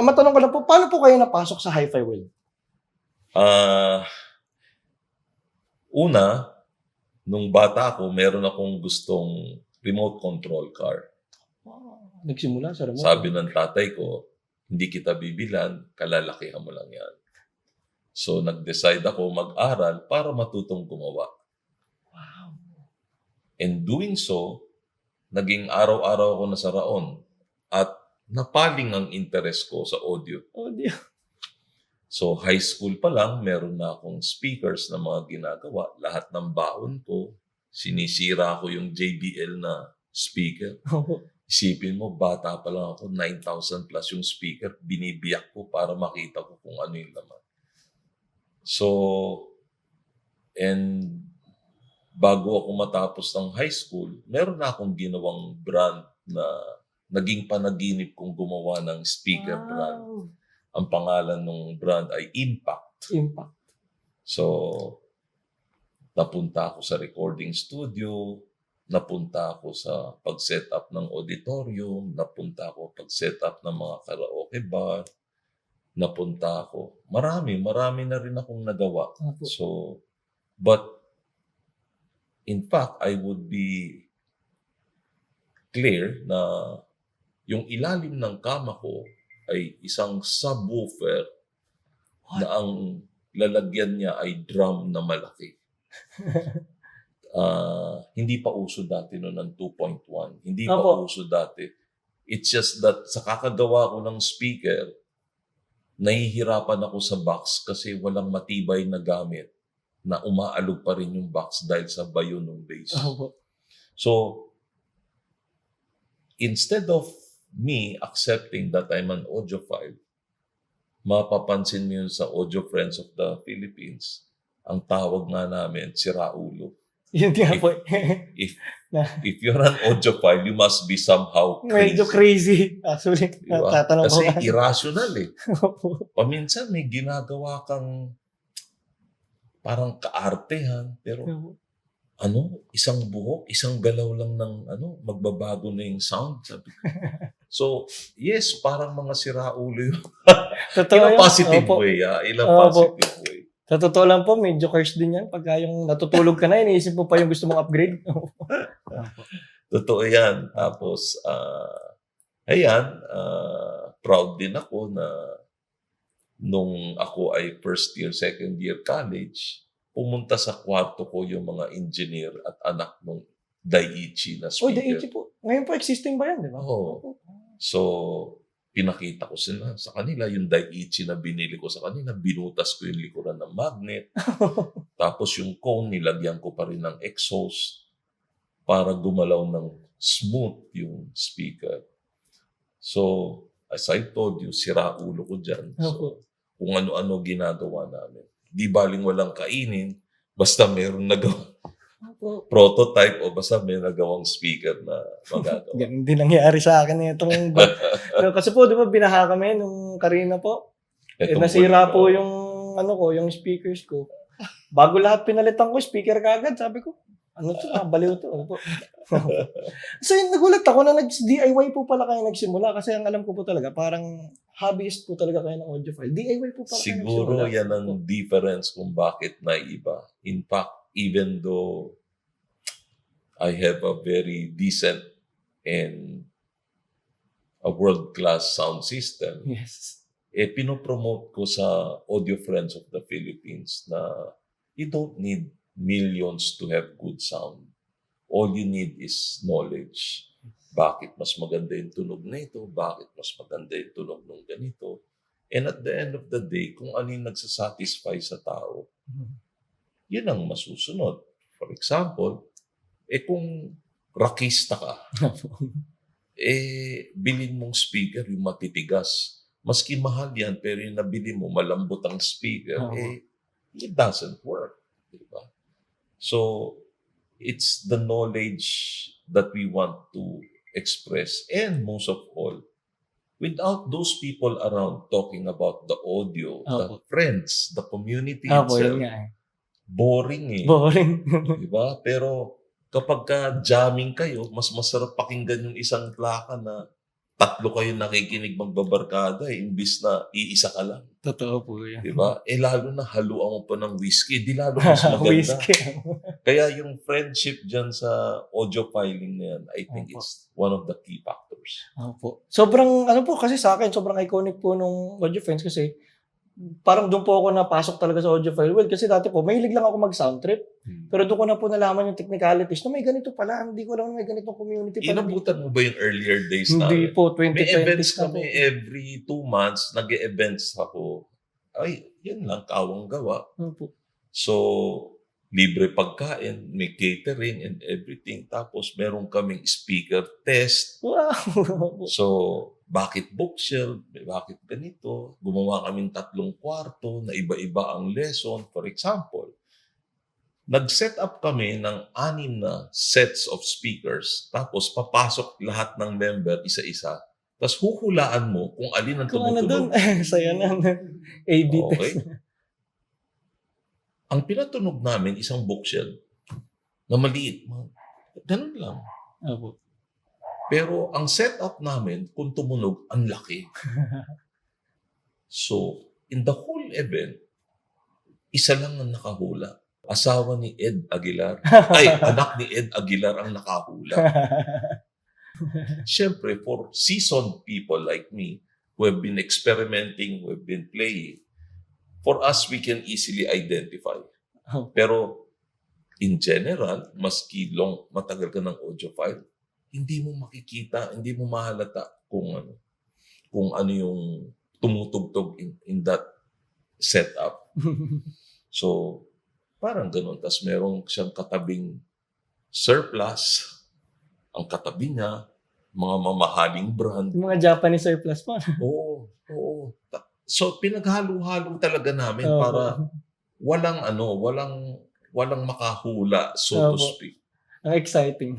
matanong ko lang po, paano po kayo napasok sa Hi-Fi World? Ah, una, nung bata ako, meron akong gustong remote control car. Nagsimula sa remote. Sabi ng tatay ko, hindi kita bibilan, kalalakihan mo lang yan. So, nag-decide ako mag-aral para matutong gumawa. Wow. And doing so, naging araw-araw ako nasa Raon at napaling ang interest ko sa audio. Audio. So, high school pa lang, meron na akong speakers na mga ginagawa. Lahat ng baon ko, sinisira ko yung JBL na speaker. Isipin mo, bata pa lang ako, 9,000 plus yung speaker, binibiyak ko para makita ko kung ano yung laman. So, and bago ako matapos ng high school, meron na akong ginawang brand na naging panaginip kong gumawa ng speaker brand. Ang pangalan ng brand ay Impact. Impact. So, napunta ako sa recording studio, napunta ako sa pag-set up ng auditorium, napunta ako pag-set up ng mga karaoke bar, napunta ako. Marami na rin akong nagawa. So, but in fact, I would be clear na yung ilalim ng kama ko ay isang subwoofer na ang lalagyan niya ay drum na malaki. Hindi pa uso dati noon ng 2.1. Hindi pa uso dati. It's just that sa kakagawa ko ng speaker, nahihirapan ako sa box kasi walang matibay na gamit na umaalog pa rin yung box dahil sa bayo ng bass. So, instead of me accepting that I'm an audiophile, mapapansin mo yun sa Audio Friends of the Philippines, ang tawag nga namin, siraulo. Yun nga po. If you're an audiophile, you must be somehow crazy. Medyo crazy. Actually, diba? tatanong ko. Kasi irrational eh. Paminsan may ginagawa kang parang kaartehan, pero isang buhok, isang galaw lang ng magbabago na yung sound. Sabi ko. So, yes, parang mga siraulo yun. In a positive way. In a positive way. Sa totoo lang po, medyo curse din yan. Pagka yung natutulog ka na, iniisip mo pa yung gusto mong upgrade. Totoo yan. Tapos, proud din ako na nung ako ay first year, second year college, pumunta sa kwarto ko yung mga engineer at anak ng Daiichi na speaker. Daiichi po. Ngayon po existing ba yan, di ba? Oo. So, pinakita ko sa kanila yung Daiichi na binili ko sa kanila. Binutas ko yung likuran ng magnet. Tapos yung cone, nilagyan ko pa rin ng exhaust para gumalaw ng smooth yung speaker. So, as I told you, sira ulo ko dyan. So, kung ano-ano ginagawa namin. Di baling walang kainin, basta mayroong nagawa prototype o basta may nagawang speaker na magagawa. Ganun din nangyari sa akin itong kasi po, di ba, binaha kami nung Karina po. Nasira po yung yung speakers ko. Bago lahat pinalitan ko, speaker kagad. Sabi ko, baliw to. So, nagulat ako na nag-DIY po pala kayo nagsimula kasi ang alam ko po talaga, parang hobbyist po talaga kayo ng audiophile. DIY po pala siguro yan ang difference kung bakit naiba. In fact, even though I have a very decent and a world-class sound system, yes, pinopromote ko sa Audio Friends of the Philippines na you don't need millions to have good sound. All you need is knowledge. Bakit mas maganda yung tunog na ito? Bakit mas maganda yung tunog ng ganito? And at the end of the day, kung ano yung nagsasatisfy sa tao, yun ang masusunod. For example, kung rockista ka, bilhin mong speaker yung matitigas. Maski mahal yan, pero yung nabili mo, malambot ang speaker, it doesn't work. Diba? So, it's the knowledge that we want to express. And most of all, without those people around talking about the audio, the friends, the community itself, boring eh. Boring. Diba? Pero kapag ka jamming kayo, mas masarap pakinggan yung isang plaka na tatlo kayo nakikinig magbabarkada, imbis na iisa ka lang. Totoo po yan. Di ba? Lalo na haluan mo pa ng whiskey, di lalo mas maganda. Whiskey. Kaya yung friendship dyan sa audio filing na yan, I think Opo. is one of the key factors. Opo. Sobrang, po kasi sa akin, sobrang iconic po nung Audio Friends kasi parang doon po ako napasok talaga sa audiophile world. Kasi dati po, mahilig lang ako mag-sound trip. Pero doon ko na po nalaman yung technicalities na may ganito pala. Hindi ko alam na may ganitong community pala. Inabutan mo ba yung earlier days na? Hindi po, 2020 May events na kami po. every 2 months, nag-e-events ako. Ay, yun lang, kawang gawa. Opo. So, libre pagkain, may catering and everything. Tapos, meron kaming speaker test. Wow. So, bakit bookshelf? Bakit ganito? Gumawa kaming 3 kwarto na iba-iba ang lesson. For example, nag-set up kami ng 6 na sets of speakers. Tapos, papasok lahat ng member isa-isa. Tapos, huhulaan mo kung alin ang Kung ano doon, tumutunog. saya na. A-B Okay. test. Ang pinatunog namin, isang bookshelf na maliit. Ganun lang. Opo. Pero ang setup namin, kung tumunog, ang laki. So, in the whole event, isa lang ang nakahula. Asawa ni Ed Aguilar. Ay, anak ni Ed Aguilar ang nakahula. Siyempre, for seasoned people like me, who have been experimenting, who have been playing, for us, we can easily identify. Pero, in general, maski matagal ka ng audiophile, hindi mo makikita, hindi mo mahalata kung ano yung tumutugtog in that setup. So, parang ganun. Tapos meron siyang katabing surplus. Ang katabi niya, mga mamahaling brand. Yung mga Japanese surplus po. Oo. So, pinaghalo-halo talaga namin Opo. para walang makahula, so to Opo. speak. Ang exciting.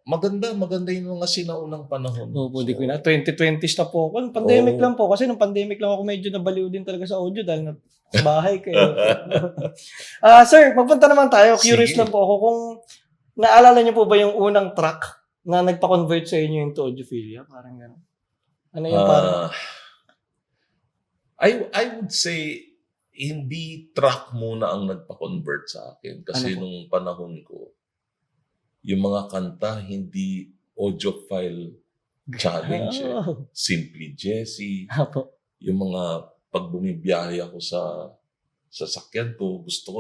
Maganda yung mga sinaunang panahon. Opo, di ko na. 2020s na po ako. Pandemic lang po. Kasi nung pandemic lang ako medyo nabaliw din talaga sa audio dahil sa bahay ko. Sir, magpunta naman tayo. Curious Sige. lang po ako kung naalala niyo po ba yung unang track na nagpa-convert sa inyo into audiophilia? Parang gano'n. Ano yung parang... I would say, hindi track muna ang nagpa-convert sa akin. Kasi Ano po? nung panahon ko, yung mga kanta, hindi audiophile challenge. Oh. Simply Jessie. Apo. Yung mga pag bumibiyahe ako sa sasakyan ko, gusto ko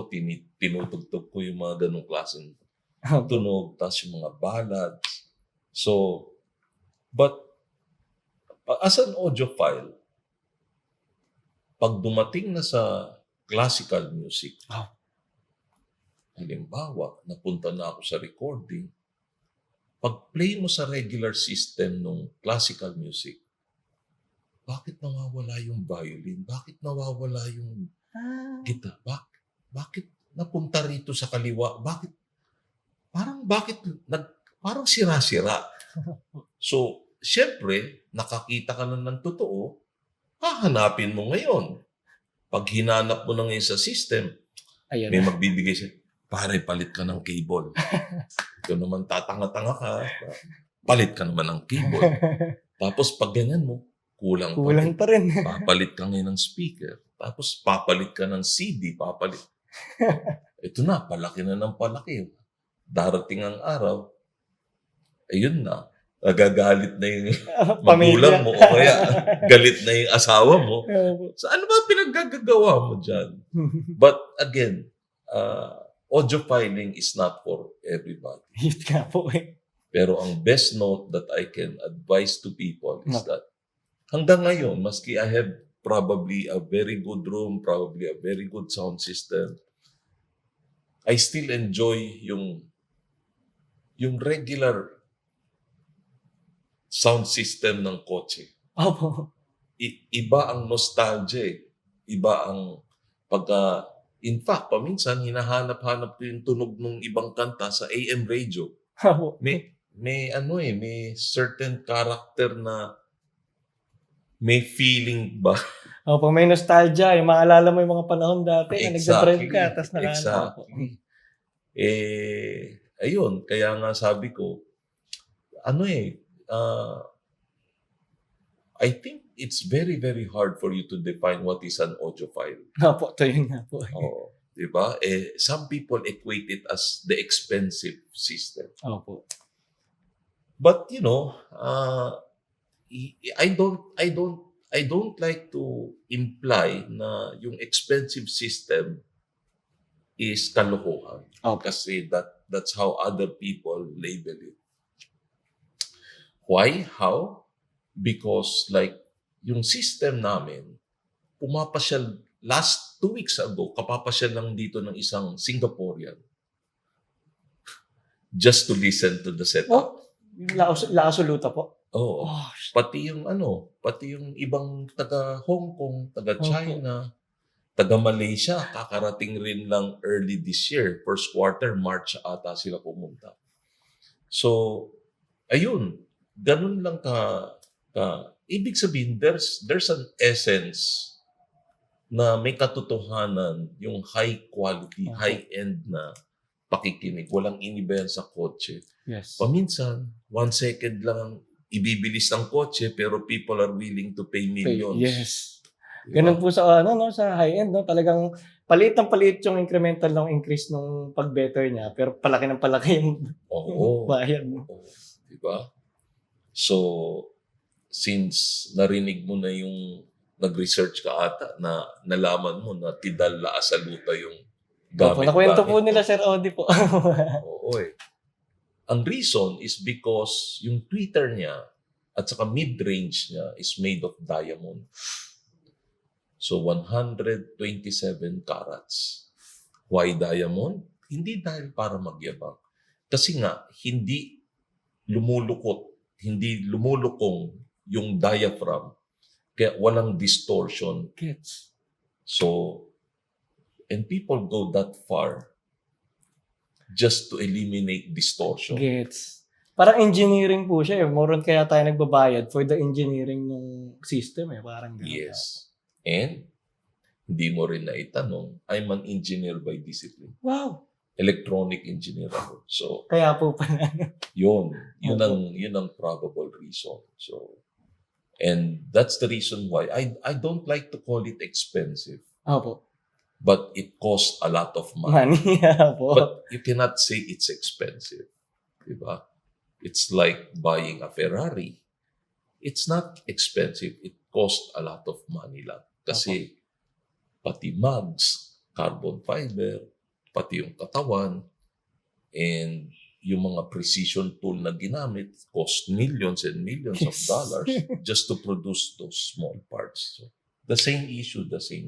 tinutugtog ko yung mga ganong klaseng Apo. tunog, tapos yung mga ballads. So, but as an audiophile, pag dumating na sa classical music, halimbawa, napunta na ako sa recording, pag play mo sa regular system ng classical music, bakit nawawala yung violin? Bakit nawawala yung guitar? Bakit napunta rito sa kaliwa? Parang sira-sira. So, syempre, nakakita ka na ng totoo, hahanapin mo ngayon. Pag hinanap mo na ngayon sa system, Ayan. may magbibigay siya, pare, palit ka ng cable. Ikaw naman tatanga-tanga ka. Palit ka naman ng cable. Tapos pag ganyan mo, kulang pa rin. Papalit ka ngayon ng speaker. Tapos papalit ka ng CD. Ito na, palaki na ng palaki. Darating ang araw, ayun na. Nagagalit na yung magulang mo o kaya galit na yung asawa mo. So ano ba pinaggagawa mo dyan? But again, audiofiling is not for everybody. Yun nga po eh. Pero ang best note that I can advise to people is that hanggang ngayon, maski I have probably a very good room, probably a very good sound system, I still enjoy yung regular sound system ng kotse. Opo. Iba ang nostalgia eh. Iba ang pagka... In fact, paminsan, hinahanap-hanap ko yung tunog ng ibang kanta sa AM radio. Opo. May certain character na may feeling ba? Opo, may nostalgia. Yung maalala mo yung mga panahon dati na nagdadrive ka, tapos nakahanap. Exactly. Ayun, kaya nga sabi ko, I think it's very, very hard for you to define what is an audiophile. Opo, ito yun nga po. Oo. Diba? Some people equate it as the expensive system. Opo. But, I don't like to imply na yung expensive system is kalokohan. Opo. Kasi that's how other people label it. Why? How? Because yung system namin, pumapasyal, last 2 weeks ago, kapapasyal lang dito ng isang Singaporean just to listen to the setup. Oh, yung La Absoluta po. Oo. Oh, Pati yung ibang taga Hong Kong, taga China, taga Malaysia, kakarating rin lang early this year. First quarter, March ata sila pumunta. So, ayun. Ganun lang ibig sabihin, there's an essence na may katotohanan, yung high quality, high-end na pakikinig. Walang iniba yan sa kotse. yes. Paminsan, 1 second lang ang ibibilis ng kotse, pero people are willing to pay millions. Yes. Diba? Ganun po sa sa high-end, no? Talagang palit yung incremental ng increase nung pag-better niya, pero palaki ng palaki yung Oo. bayad. No? Oo. Diba? So, since narinig mo na yung nag-research ka ata, na nalaman mo na Tidal La Absoluta yung Opo, gamit. nakwento po nila Sir Odi po. Oo eh. Ang reason is because yung tweeter niya at saka mid-range niya is made of diamond. So, 127 carats. Why diamond? Hindi dahil para magyabang. Kasi nga, hindi lumulukong yung diaphragm. Kaya walang distortion. Gets. So, and people go that far just to eliminate distortion. Gets. Parang engineering po siya eh. More on kaya tayo nagbabayad for the engineering ng system eh. Parang gano'n. Yes. And, hindi mo rin naitanong, I'm an engineer by discipline. Wow. Electronic engineer ako. So, Kaya po pala. yun ang probable reason. So, and that's the reason why I don't like to call it expensive, Opo. but it costs a lot of money. Money. Opo. But you cannot say it's expensive. Diba? It's like buying a Ferrari. It's not expensive. It costs a lot of money lang. Kasi pati mugs, carbon fiber, pati yung katawan, and yung mga precision tool na ginamit cost millions and millions of dollars just to produce those small parts. So, the same issue, the same